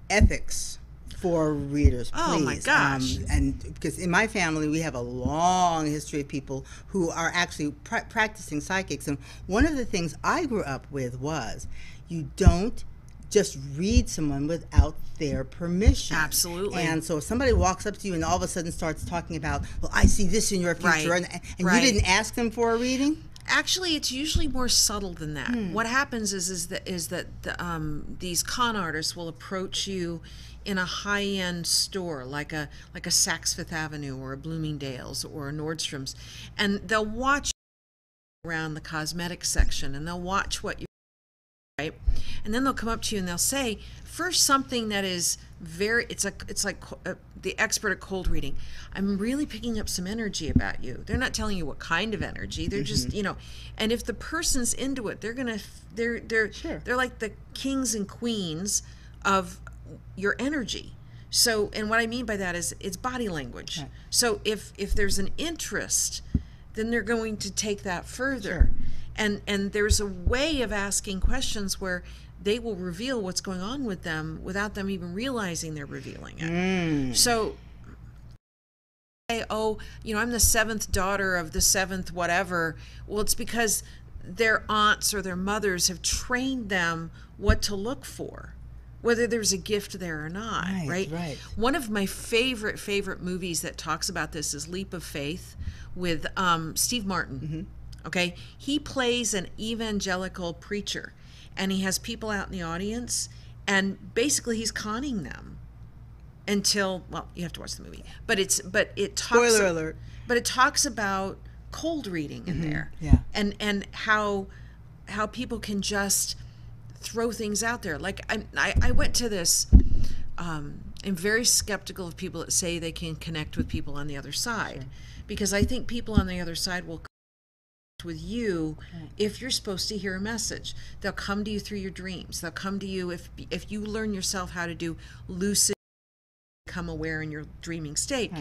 ethics for readers, please. Oh my gosh. And because in my family we have a long history of people who are actually practicing psychics, and one of the things I grew up with was you don't just read someone without their permission. Absolutely. And so if somebody walks up to you and all of a sudden starts talking about, well, I see this in your future, and you didn't ask them for a reading? Actually, it's usually more subtle than that. What happens is that these con artists will approach you in a high-end store, like a Saks Fifth Avenue or a Bloomingdale's or a Nordstrom's, and they'll watch around the cosmetics section, and they'll watch what you right, and then they'll come up to you and they'll say, first, something that is it's like the expert at cold reading. I'm really picking up some energy about you. They're not telling you what kind of energy. They're just, and if the person's into it, they're like the kings and queens of your energy. So, and what I mean by that is it's body language. Right. So if there's an interest, then they're going to take that further. Sure. And there's a way of asking questions where they will reveal what's going on with them without them even realizing they're revealing it. So, oh, you know, I'm the 7th daughter of the 7th whatever. Well, it's because their aunts or their mothers have trained them what to look for, whether there's a gift there or not, right? Right. One of my favorite movies that talks about this is Leap of Faith with Steve Martin. Okay, he plays an evangelical preacher, and he has people out in the audience, and basically he's conning them until, well, you have to watch the movie, but it talks, Spoiler alert. But it talks about cold reading in there, Yeah. and how people can just throw things out there. Like I went to this. I'm very skeptical of people that say they can connect with people on the other side, because I think people on the other side will with you if you're supposed to hear a message. They'll come to you through your dreams. They'll come to you if you learn yourself how to do lucid, become aware in your dreaming state.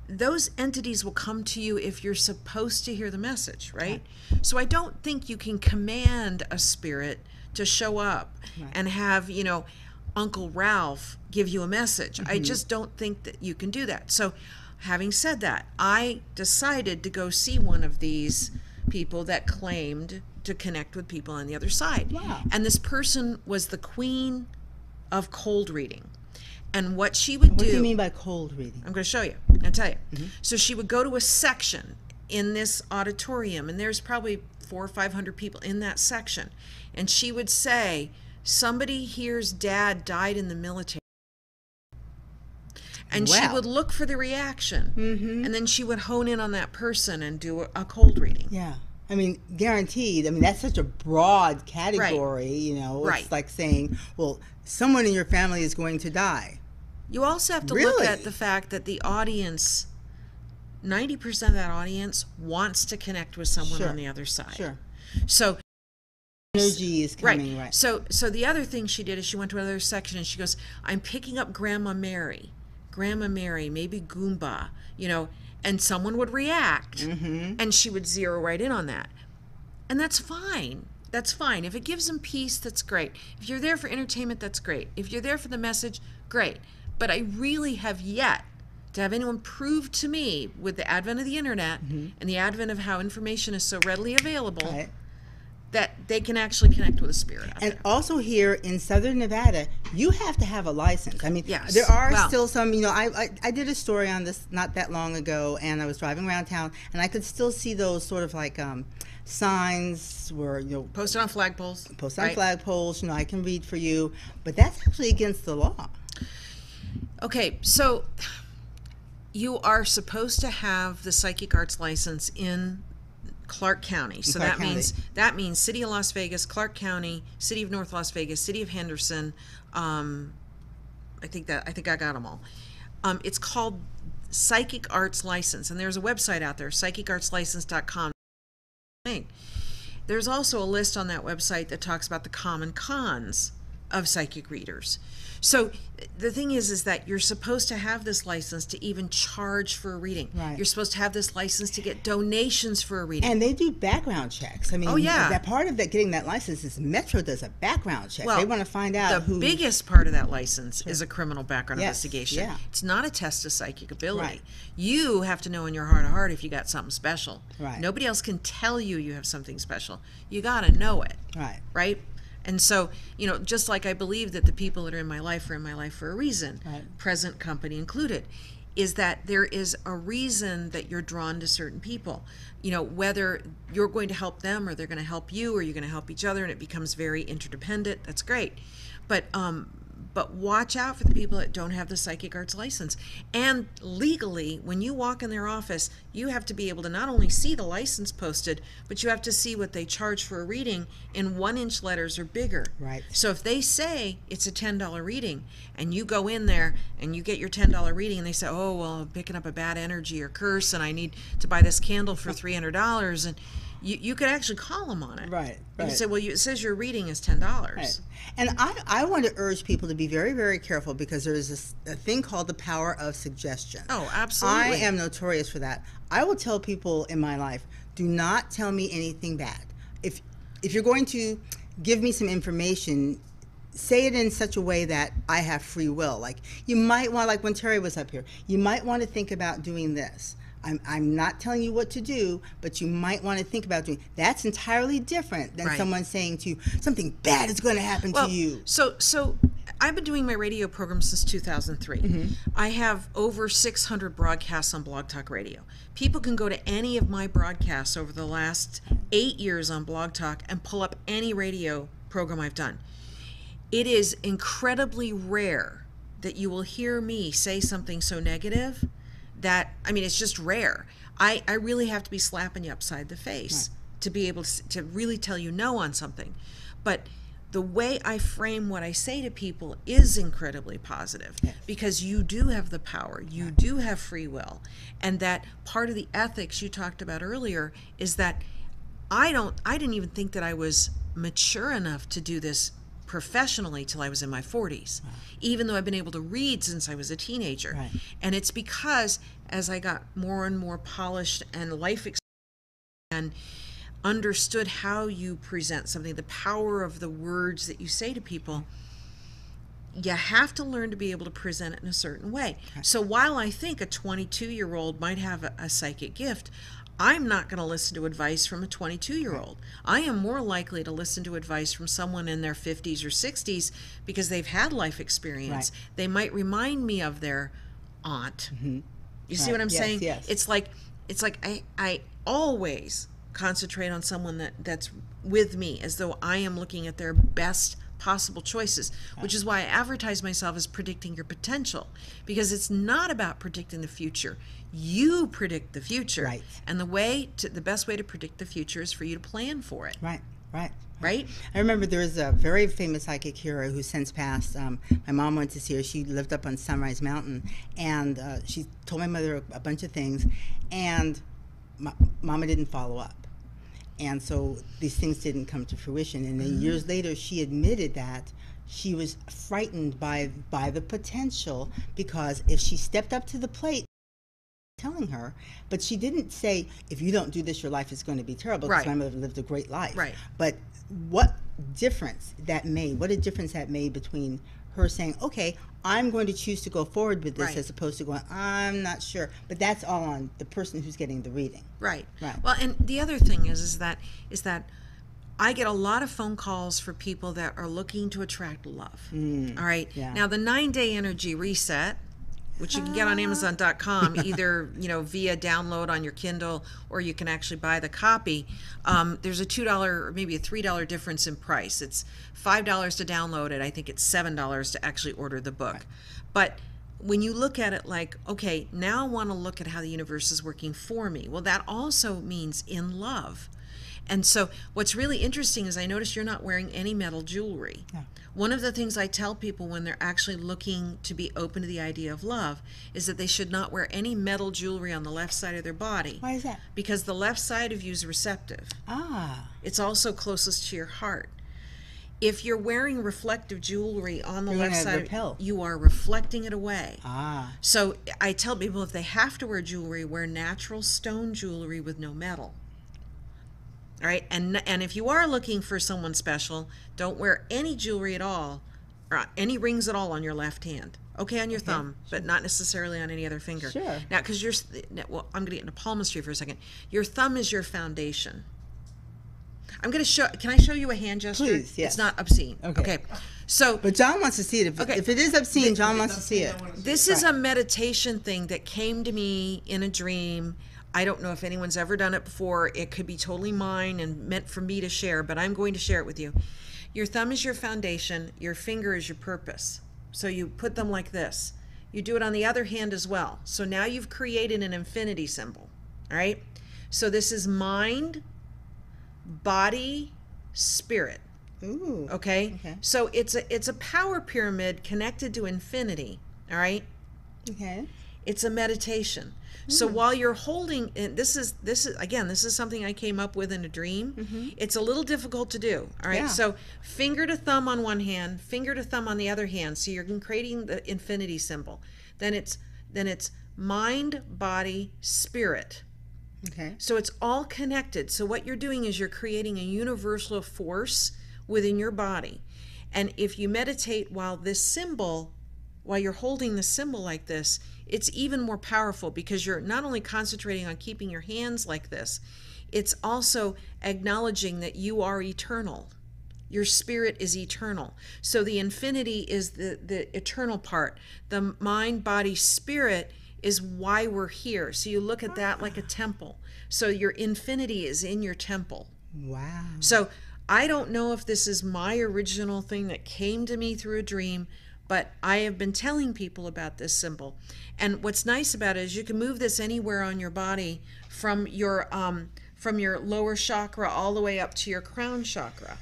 Those entities will come to you if you're supposed to hear the message, right? So I don't think you can command a spirit to show up and have, you know, Uncle Ralph give you a message. I just don't think that you can do that. So having said that, I decided to go see one of these people that claimed to connect with people on the other side. Wow. And this person was the queen of cold reading. And what she would do... What do you mean by cold reading? I'm going to show you. I'll tell you. So she would go to a section in this auditorium, and there's probably 400 or 500 people in that section. And she would say, somebody here's dad died in the military. And she would look for the reaction, and then she would hone in on that person and do a cold reading. Yeah. I mean, guaranteed. I mean, that's such a broad category, you know. It's like saying, well, someone in your family is going to die. You also have to look at the fact that the audience, 90% of that audience wants to connect with someone on the other side. So energy is coming, right. So the other thing she did is she went to another section and she goes, I'm picking up Grandma Mary, maybe Goomba, you know, and someone would react and she would zero right in on that. And that's fine. That's fine. If it gives them peace, that's great. If you're there for entertainment, that's great. If you're there for the message, great. But I really have yet to have anyone prove to me, with the advent of the internet and the advent of how information is so readily available, that they can actually connect with a spirit out there. Also here in Southern Nevada, you have to have a license. I mean, there are still some, you know, I did a story on this not that long ago, and I was driving around town, and I could still see those sort of like signs where, you know. Posted on flagpoles. Posted on flagpoles, you know, I can read for you, but that's actually against the law. Okay, so you are supposed to have the psychic arts license in Clark County. So that means City of Las Vegas, Clark County, City of North Las Vegas, City of Henderson. I think I got them all. It's called Psychic Arts License, and there's a website out there, psychicartslicense.com. There's also a list on that website that talks about the common cons of psychic readers. So the thing is that you're supposed to have this license to even charge for a reading. You're supposed to have this license to get donations for a reading. And they do background checks. I mean, that part of that getting that license is Metro does a background check. Well, they want to find out the biggest part of that license is a criminal background investigation. It's not a test of psychic ability. You have to know in your heart of heart if you got something special. Nobody else can tell you you have something special. You got to know it. Right? And so, you know, just like I believe that the people that are in my life are in my life for a reason, present company included, is that there is a reason that you're drawn to certain people. You know, whether you're going to help them or they're going to help you or you're going to help each other, and it becomes very interdependent, that's great. But watch out for the people that don't have the psychic arts license. And legally, when you walk in their office, you have to be able to not only see the license posted, but you have to see what they charge for a reading in 1-inch letters or bigger. So if they say it's a $10 reading, and you go in there and you get your $10 reading, and they say, oh, well, I'm picking up a bad energy or curse, and I need to buy this candle for $300, and you could actually call them on it. Right, You right. could say, well, it says your reading is $10. Right. And I want to urge people to be very, very careful, because there is a thing called the power of suggestion. Oh, absolutely. I am notorious for that. I will tell people in my life, do not tell me anything bad. If you're going to give me some information, say it in such a way that I have free will. Like, you might want, like when Terry was up here, you might want to think about doing this. I'm not telling you what to do, but you might want to think about doing. That's entirely different than Right. someone saying to you, something bad is going to happen to you. So I've been doing my radio program since 2003. I have over 600 broadcasts on Blog Talk Radio. People can go to any of my broadcasts over the last 8 years on Blog Talk and pull up any radio program I've done. It is incredibly rare that you will hear me say something so negative that, I mean, it's just rare. I really have to be slapping you upside the face to be able to really tell you no on something. But the way I frame what I say to people is incredibly positive, because you do have the power, you do have free will, and that part of the ethics you talked about earlier is that I didn't even think that I was mature enough to do this professionally till I was in my 40s, even though I've been able to read since I was a teenager. Right. And it's because as I got more and more polished and life experience and understood how you present something, the power of the words that you say to people, you have to learn to be able to present it in a certain way. So while I think a 22-year-old might have a psychic gift, I'm not going to listen to advice from a 22-year-old. I am more likely to listen to advice from someone in their 50s or 60s because they've had life experience. Right. They might remind me of their aunt. You see what I'm Yes, saying? yes. It's like I always concentrate on someone that's with me, as though I am looking at their best possible choices, which is why I advertise myself as predicting your potential, because it's not about predicting the future. You predict the future, Right. and the best way to predict the future is for you to plan for it. Right. Right? I remember there was a very famous psychic hero who since passed. My mom went to see her. She lived up on Sunrise Mountain, and she told my mother a bunch of things, and Mama didn't follow up. And so these things didn't come to fruition. And then years later, she admitted that she was frightened by the potential, because if she stepped up to the plate, telling her, but she didn't say, if you don't do this, your life is going to be terrible, because Right. my mother lived a great life. Right. But what a difference that made between her saying, okay, I'm going to choose to go forward with this, Right. as opposed to going, I'm not sure. But that's all on the person who's getting the reading. Right. Right. Well, and the other thing is that I get a lot of phone calls for people that are looking to attract love. All right. Yeah. Now, the 9-day energy reset, which you can get on Amazon.com, either via download on your Kindle, or you can actually buy the copy. There's a $2 or maybe a $3 difference in price. It's $5 to download it. I think it's $7 to actually order the book. Right. But when you look at it like, okay, now I want to look at how the universe is working for me. Well, that also means in love. And so what's really interesting is I notice you're not wearing any metal jewelry. Yeah. One of the things I tell people when they're actually looking to be open to the idea of love is that they should not wear any metal jewelry on the left side of their body. Why is that? Because the left side of you is receptive. It's also closest to your heart. If you're wearing reflective jewelry on the You're left gonna side, repel. you are reflecting it away. Ah. So I tell people if they have to wear jewelry, wear natural stone jewelry with no metal. All right, and if you are looking for someone special, don't wear any jewelry at all, or any rings at all on your left hand. Okay, on your thumb, but not necessarily on any other finger. Sure. Now, because well, I'm going to get into palmistry for a second. Your thumb is your foundation. I'm going to show. Can I show you a hand gesture? Please, yes. It's not obscene. Okay. So, But John wants to see it. Okay. If it is obscene, John wants to see it. this is a meditation thing that came to me in a dream. I don't know if anyone's ever done it before. It could be totally mine and meant for me to share, but I'm going to share it with you. Your thumb is your foundation. Your finger is your purpose. So you put them like this. You do it on the other hand as well. So now you've created an infinity symbol. All right? So this is mind, body, spirit. Ooh. Okay? Okay. So it's a power pyramid connected to infinity. All right? Okay. It's a meditation. So while you're holding, and this is something I came up with in a dream. It's a little difficult to do. All right. Yeah. So finger to thumb on one hand, finger to thumb on the other hand. So you're creating the infinity symbol. Then it's mind, body, spirit. Okay. So it's all connected. So what you're doing is you're creating a universal force within your body. And if you meditate while you're holding the symbol like this, it's even more powerful because you're not only concentrating on keeping your hands like this, it's also acknowledging that you are eternal. Your spirit is eternal. So the infinity is the eternal part. The mind, body, spirit is why we're here. So you look at that like a temple. So your infinity is in your temple. Wow. So I don't know if this is my original thing that came to me through a dream, but I have been telling people about this symbol. And what's nice about it is you can move this anywhere on your body from your lower chakra all the way up to your crown chakra.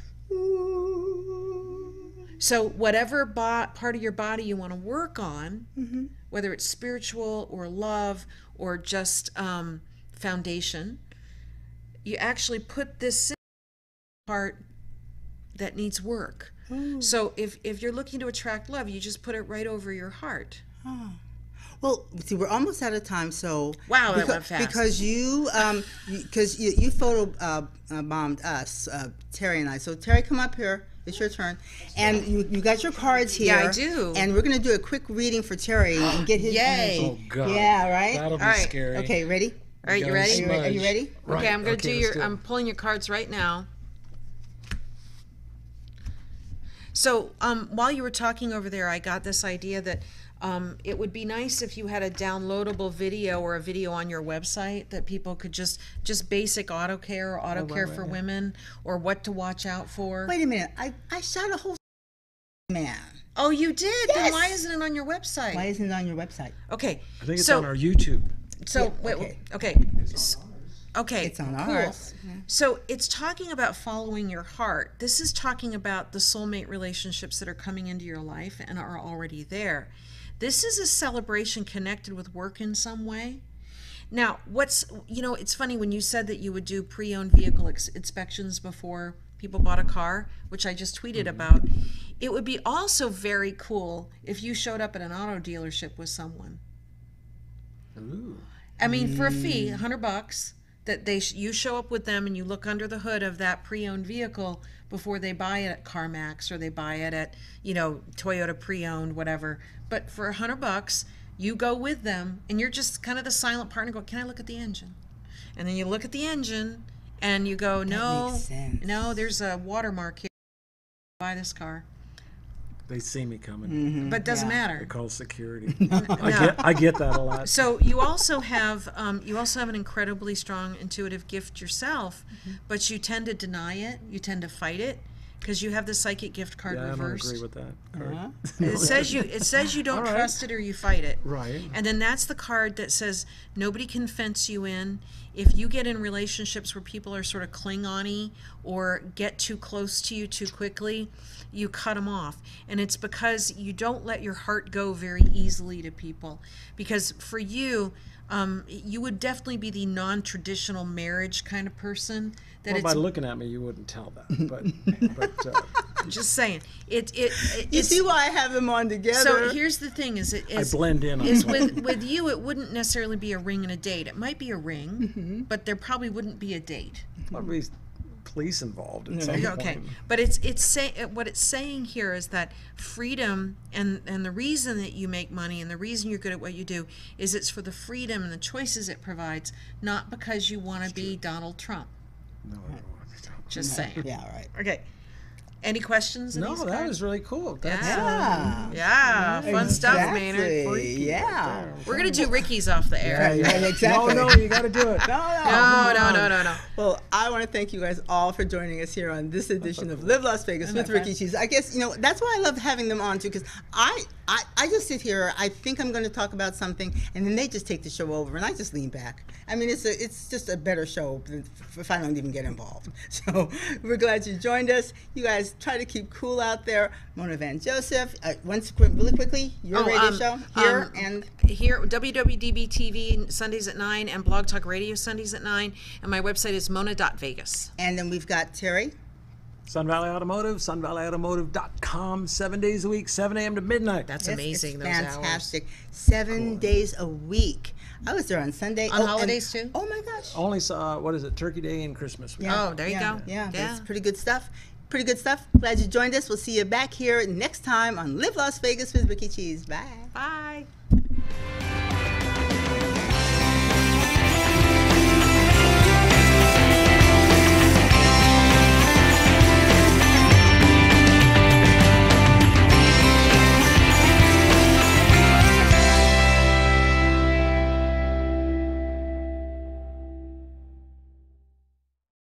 So whatever part of your body you want to work on, whether it's spiritual or love or just foundation, you actually put this part that needs work. So if you're looking to attract love, you just put it right over your heart. Well, see, we're almost out of time, so Wow, that went fast. Because you photo bombed us, Terry and I. So Terry, come up here. It's your turn, and you got your cards here. Yeah, I do. And we're gonna do a quick reading for Terry and get his Yay. energy. Oh God. Yeah, right. That'll be All right. scary. Okay, ready? All right, you ready? Are you ready? Okay, I'm going to do let's I'm pulling your cards right now. So while you were talking over there, I got this idea that it would be nice if you had a downloadable video or a video on your website that people could just basic auto care or auto care for women or what to watch out for. Wait a minute. I shot a whole man. Oh, you did? Yes. Then why isn't it on your website? Why isn't it on your website? Okay. I think it's so, on our YouTube. So, Yeah, wait, okay. okay. It's on cool. ours. Yeah. So it's talking about following your heart. This is talking about the soulmate relationships that are coming into your life and are already there. This is a celebration connected with work in some way. Now, it's funny when you said that you would do pre-owned vehicle inspections before people bought a car, which I just tweeted about. It would be also very cool if you showed up at an auto dealership with someone. Ooh. I mean, for a fee, $100, that you show up with them and you look under the hood of that pre-owned vehicle before they buy it at CarMax or they buy it at, Toyota pre-owned, whatever. But for $100, you go with them and you're just kind of the silent partner. Go, can I look at the engine? And then you look at the engine and you go, no, there's a watermark here. Buy this car. They see me coming. But it doesn't They matter. call security. No. I get that a lot. So you also have an incredibly strong intuitive gift yourself, but you tend to deny it. You tend to fight it because you have the psychic gift card reversed. I don't agree with that card. It says you don't trust it or you fight it. Right. And then that's the card that says nobody can fence you in. If you get in relationships where people are sort of cling-on-y or get too close to you too quickly, you cut them off. And it's because you don't let your heart go very easily to people. Because for you, you would definitely be the non-traditional marriage kind of person. Well, by looking at me, you wouldn't tell that. But just saying. You see why I have them on together? So here's the thing: I blend in on with you, it wouldn't necessarily be a ring and a date. It might be a ring, but there probably wouldn't be a date. Probably police involved at some Okay, point. but what it's saying here is that freedom and the reason that you make money and the reason you're good at what you do is it's for the freedom and the choices it provides, not because you want to be Donald Trump. No, I don't want to talk. Just saying. Yeah, right. Okay. Any questions? No, that was really cool. That's, Yeah, fun stuff, Maynard. freaky Yeah. right there. We're gonna do Ricky's off the air. Right, exactly. No, you got to do it. No. No. Well, I want to thank you guys all for joining us here on this edition of Live Las Vegas with Rikki Cheese. I guess, that's why I love having them on, too, because I just sit here, I think I'm going to talk about something, and then they just take the show over, and I just lean back. I mean, it's just a better show if I don't even get involved. So we're glad you joined us. You guys try to keep cool out there. Mona Van Joseph, really quickly, your radio show here and here, WWDB TV Sundays at 9 and Blog Talk Radio Sundays at 9, and my website is mona.vegas. And then we've got Terry. Sun Valley Automotive, sunvalleyautomotive.com, 7 days a week, 7 a.m. to midnight. That's amazing, those fantastic. hours. 7 days a week. I was there on Sunday. On holidays, too? Oh, my gosh. Only, what is it, Turkey Day and Christmas week. Oh, there you go. Yeah, that's pretty good stuff. Pretty good stuff. Glad you joined us. We'll see you back here next time on Live Las Vegas with Rikki Cheese. Bye. Bye.